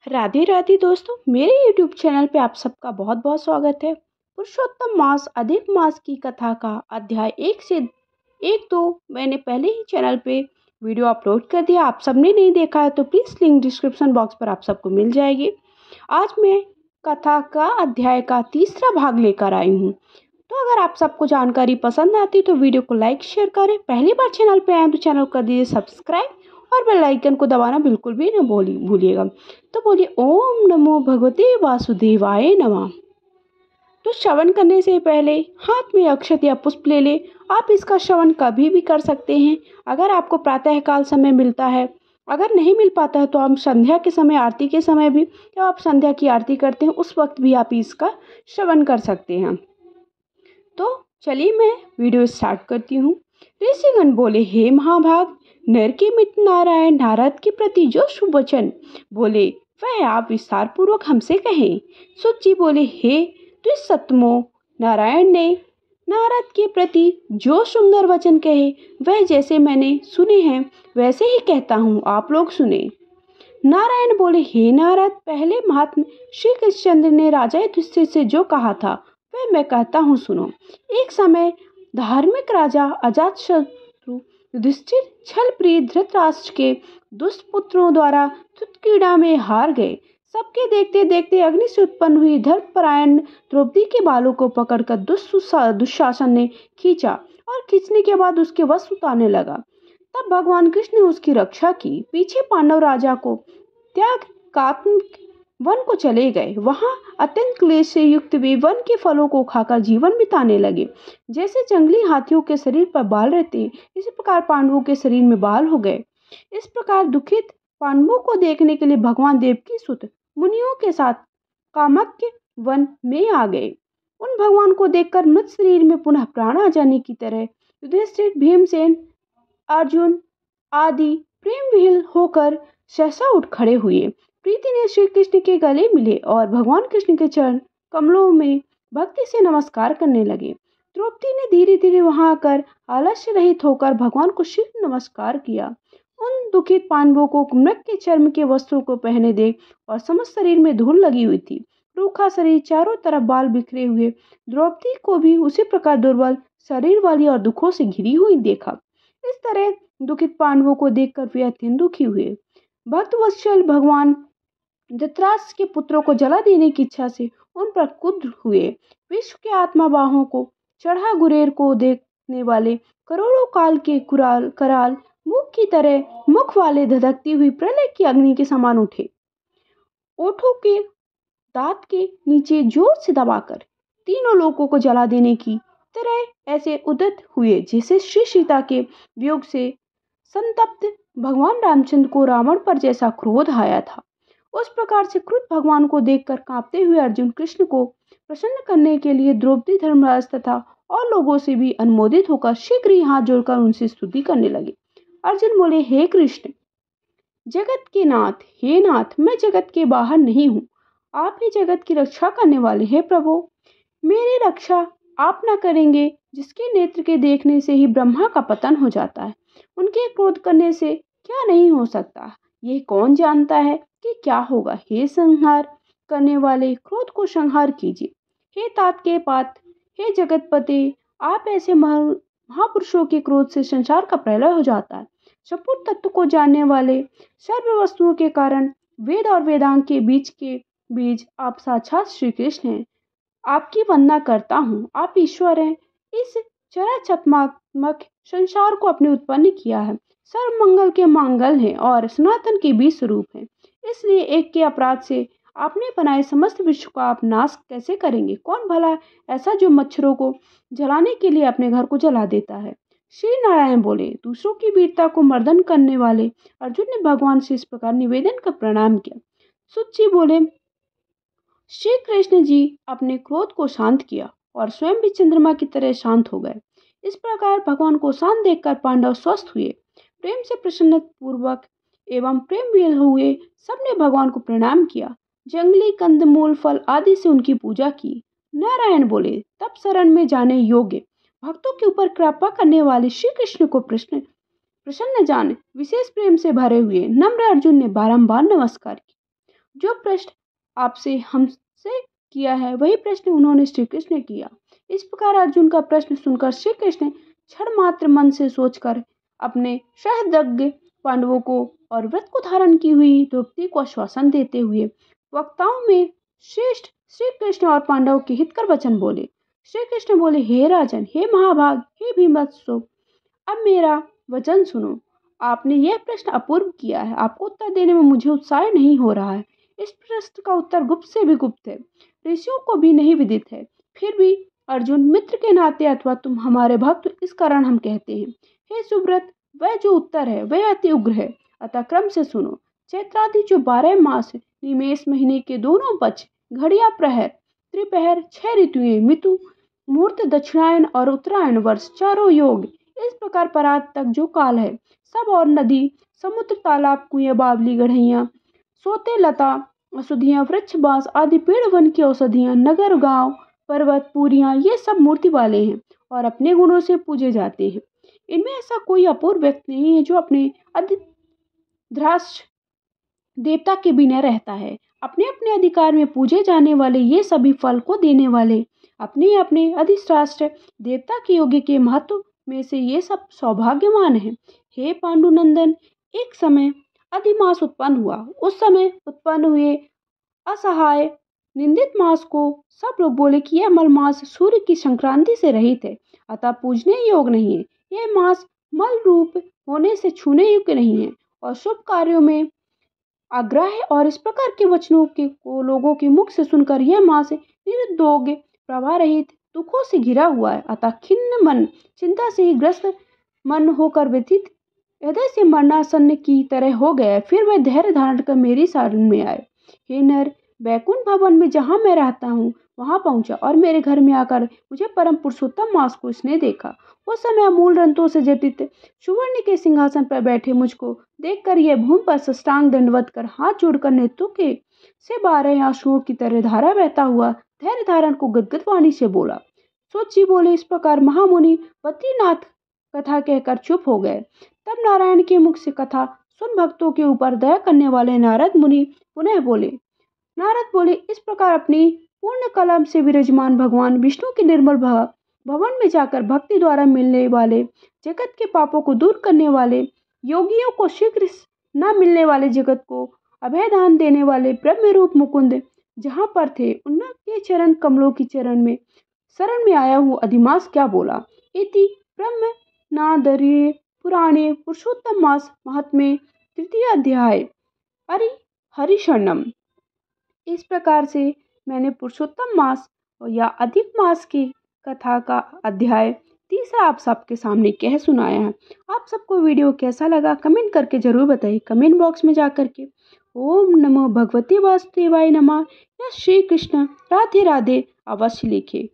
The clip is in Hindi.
राधे राधे दोस्तों, मेरे YouTube चैनल पे आप सबका बहुत बहुत स्वागत है। पुरुषोत्तम मास अधिक मास की कथा का अध्याय 1 से 2 मैंने पहले ही चैनल पे वीडियो अपलोड कर दिया। आप सबने नहीं देखा है तो प्लीज़ लिंक डिस्क्रिप्शन बॉक्स पर आप सबको मिल जाएगी। आज मैं कथा का अध्याय का तीसरा भाग लेकर आई हूँ। तो अगर आप सबको जानकारी पसंद आती तो वीडियो को लाइक शेयर करें। पहली बार चैनल पे आए तो चैनल कर दीजिए सब्सक्राइब और बेल आइकन को दबाना बिल्कुल भी ना भूलिएगा। तो बोलिए ओम नमो भगवते वासुदेवाय नमः। तो श्रवण करने से पहले हाथ में अक्षत या पुष्प ले ले। आप इसका श्रवण कभी भी कर सकते हैं अगर आपको प्रातःकाल समय मिलता है। अगर नहीं मिल पाता है तो हम संध्या के समय, आरती के समय भी, जब आप संध्या की आरती करते हैं उस वक्त भी आप इसका श्रवण कर सकते हैं। तो चलिए मैं वीडियो स्टार्ट करती हूँ। ऋषिगण बोले, हे महाभाग, नर के मित्र नारायण नारद के प्रति जो शुभ वचन बोले वह आप विस्तार पूर्वक हमसे कहें। सुत जी बोले, हे द्विसत्तमो, नारायण ने नारद के प्रति जो सुंदर वचन कहे वह जैसे मैंने सुने हैं वैसे ही कहता हूँ, आप लोग सुने। नारायण बोले, हे नारद, पहले महात्मा श्री कृष्णचंद्र ने राजा युधिष्ठिर से जो कहा था वह मैं कहता हूँ, सुनो। एक समय धार्मिक राजा अजातशत्रु युधिष्ठिर छल प्रिय धृतराष्ट्र के दुष्ट पुत्रों द्वारा तुतक्रीड़ा में हार गए। सबके देखते देखते अग्नि से उत्पन्न हुई धर्मपरायण द्रौपदी के बालों को पकड़कर दुशासन ने खींचा और खींचने के बाद उसके वश उतारने लगा। तब भगवान कृष्ण ने उसकी रक्षा की। पीछे पांडव राजा को त्याग कात्मक वन को चले गए। वहां अत्यंत क्लेश से युक्त वे वन के फलों को खाकर जीवन बिताने लगे। जैसे जंगली हाथियों के शरीर पर बाल रहते हैं, इसी प्रकार पांडवों के शरीर में बाल हो गए। इस प्रकार दुखित पांडवों को देखने के लिए भगवान देवकी सुत मुनियों के साथ कामक्य वन में आ गए। उन भगवान को देखकर मृत शरीर में पुनः प्राण आ जाने की तरह युधिष्ठिर, भीमसेन, अर्जुन आदि प्रेम विह्वल होकर सहसा उठ खड़े हुए। प्रीति ने श्री कृष्ण के गले मिले और भगवान कृष्ण के चरण कमलों में भक्ति से नमस्कार करने लगे। द्रौपदी ने धीरे धीरे वहां आकर आलस्य रहित होकर भगवान को शीघ्र नमस्कार किया। उन दुखित पांडवों को मृग के चर्म के वस्त्रों को पहने देख और समस्त शरीर में धूल लगी हुई थी, रूखा शरीर, चारों तरफ बाल बिखरे हुए, द्रौपदी को भी उसी प्रकार दुर्बल शरीर वाली और दुखों से घिरी हुई देखा। इस तरह दुखित पांडवों को देखकर वे अत्यंत दुखी हुए। भक्तवत्सल भगवान धृतराष्ट्र के पुत्रों को जला देने की इच्छा से उन पर क्रुद्ध हुए। विश्व के आत्मा बाहों को चढ़ा गुरेर को देखने वाले करोड़ों काल के कराल मुख की तरह मुख वाले धधकती हुई प्रलय की अग्नि के समान उठे। ओठों के दांत के नीचे जोर से दबाकर तीनों लोगों को जला देने की तरह ऐसे उद्यत हुए जैसे श्री सीता के वियोग से संतप्त भगवान रामचंद्र को रावण पर जैसा क्रोध आया था। उस प्रकार से क्रुद्ध भगवान को देखकर कांपते हुए अर्जुन कृष्ण को प्रसन्न करने के लिए द्रौपदी, धर्मराज तथा और लोगों से भी अनुमोदित होकर शीघ्र ही हाथ जोड़कर उनसे स्तुति करने लगे। अर्जुन बोले, हे कृष्ण, जगत के नाथ, हे नाथ, मैं जगत के बाहर नहीं हूँ, आप ही जगत की रक्षा करने वाले हैं। प्रभु, मेरी रक्षा आप न करेंगे जिसके नेत्र के देखने से ही ब्रह्मा का पतन हो जाता है, उनके क्रोध करने से क्या नहीं हो सकता, ये कौन जानता है कि क्या होगा। हे संहार करने वाले, क्रोध को संहार कीजिए। हे तात के पात, हे जगतपते, आप ऐसे महापुरुषों के क्रोध से संसार का प्रलय हो जाता है। सपूर्ण तत्व को जानने वाले, सर्व वस्तुओं के कारण, वेद और वेदांग के बीज आप साक्षात श्री कृष्ण हैं। आपकी वंदना करता हूँ, आप ईश्वर हैं। इस चराचरात्मक संसार को आपने उत्पन्न किया है, सर्व मंगल के मंगल हैं और सनातन के बीज स्वरूप हैं। इसलिए एक के अपराध से आपने बनाए समस्त विश्व का आप नाश कैसे करेंगे। कौन भला ऐसा जो मच्छरों को जलाने के लिए अपने घर को जला देता है। श्री नारायण बोले, दूसरों की वीरता को मर्दन करने वाले अर्जुन ने भगवान से इस प्रकार निवेदन कर प्रणाम किया। सुत जी बोले, श्री कृष्ण जी अपने क्रोध को शांत किया और स्वयं भी चंद्रमा की तरह शांत हो गए। इस प्रकार भगवान को शांत देखकर पांडव स्वस्थ हुए, प्रेम से प्रसन्न पूर्वक एवं प्रेम विह्वल हुए। सबने भगवान को प्रणाम किया, जंगली कंदमूल फल आदि से उनकी पूजा की। नारायण बोले, तब शरण में जाने योग्य भक्तों के ऊपर कृपा करने वाले श्री कृष्ण को प्रसन्न जान विशेष प्रेम से भरे हुए नम्र अर्जुन ने बारंबार नमस्कार किया। जो प्रश्न आपसे हमसे किया है वही प्रश्न उन्होंने श्री कृष्ण ने किया। इस प्रकार अर्जुन का प्रश्न सुनकर श्री कृष्ण क्षण मात्र मन से सोचकर अपने सहृदय पांडवों को और व्रत को धारण की हुई द्रौपदी को आश्वासन देते हुए वक्ताओं में श्रेष्ठ श्री कृष्ण और पांडवों के हित कर वचन बोले। श्री कृष्ण बोले, हे राजन, हे महाभाग, हे भीमवत्सो, अब मेरा वचन सुनो। आपने यह प्रश्न अपूर्व किया है, आपको उत्तर देने में मुझे उत्साह नहीं हो रहा है। इस प्रश्न का उत्तर गुप्त से भी गुप्त है, ऋषियों को भी नहीं विदित है। फिर भी अर्जुन, मित्र के नाते अथवा तुम हमारे भक्त, इस कारण हम कहते हैं। हे सुब्रत, वह जो उत्तर है वह अति उग्र है, अतः क्रम से सुनो। चैत्रादि जो 12 मास निमेष महीने के दोनों पक्ष, घड़िया, प्रहर, त्रिपहर, 6 ऋतुएं, मितु मुहूर्त, दक्षिणायन और उत्तरायण वर्ष, चारों योग, इस प्रकार परात तक जो काल है, सब और नदी, समुद्र, तालाब, कुएं, बावली, गढ़ैया, सोते, लता, औषधियां, वृक्ष, बांस आदि पेड़, वन की औषधियां, नगर, गांव, पर्वत, पुरियां, ये सब मूर्ति वाले हैं और अपने गुणों से पूजे जाते हैं। इनमें ऐसा कोई अपूर्व व्यक्ति नहीं है जो अपने अधिध्रास देवता के बिना रहता है। अपने अपने अधिकार में पूजे जाने वाले ये सभी फल को देने वाले अपने अपने अधिष्ठात्र देवता के योग्य के महत्व में से ये सब सौभाग्यवान हैं। हे पांडुनंदन, एक समय अधिमास उत्पन्न हुआ। उस समय उत्पन्न हुए असहाय निंदित मास को सब लोग बोले कि यह मल मास सूर्य की संक्रांति से रहित है, अतः पूजने योग्य नहीं है। यह मास मल रूप होने से छूने योग्य नहीं है और शुभ कार्यों में आग्रह है। और इस प्रकार के वचनों के को लोगों के मुख से सुनकर यह मास निरुद्योग, प्रवाह रहित, दुखों से घिरा हुआ है, अतः खिन्न मन, चिंता से ही ग्रस्त मन होकर व्यथित हृदय से मरणासन्न की तरह हो गया। फिर वह धैर्य धारण कर मेरी शरण में आए। हे नर, बैकुंठ भवन में जहाँ मैं रहता हूँ वहां पहुंचा और मेरे घर में आकर मुझे परम पुरुषोत्तम मास को इसने देखा। उस समय अमूल रंतों से जटित सुवर्ण के सिंहासन पर बैठे मुझको देखकर यह भूमि पर साष्टांग दंडवत कर हाथ जोड़कर नेत्रों के से 12 आंसुओं की तरह धारा बहता हुआ धैर्य धारण को गदगद वाणी से बोला। सोच जी बोले, इस प्रकार महामुनि बद्रीनाथ कथा कहकर चुप हो गए। तब नारायण के मुख से कथा सुन भक्तों के ऊपर दया करने वाले नारद मुनि पुनः बोले। नारद बोले, इस प्रकार अपनी पूर्ण कलम से विराजमान भगवान विष्णु के निर्मल भवन में जाकर भक्ति द्वारा मिलने वाले जगत के पापों को दूर करने वाले योगियों को शीघ्र न मिलने वाले जगत को अभयदान देने वाले ब्रह्म रूप मुकुंद जहाँ पर थे उनके चरण कमलों की चरण में शरण में आया हूँ अधिमास क्या बोला। इति ब्रह्म नादरी पुराणे पुरुषोत्तम मास महात्म्य 3 अध्याय हरिशरणम। इस प्रकार से मैंने पुरुषोत्तम मास या अधिक मास की कथा का अध्याय 3 आप सबके सामने कह सुनाया है। आप सबको वीडियो कैसा लगा कमेंट करके जरूर बताइए, कमेंट बॉक्स में जा करके। ओम नमो भगवते वासुदेवाय नमः या श्री कृष्ण राधे राधे अवश्य लिखे।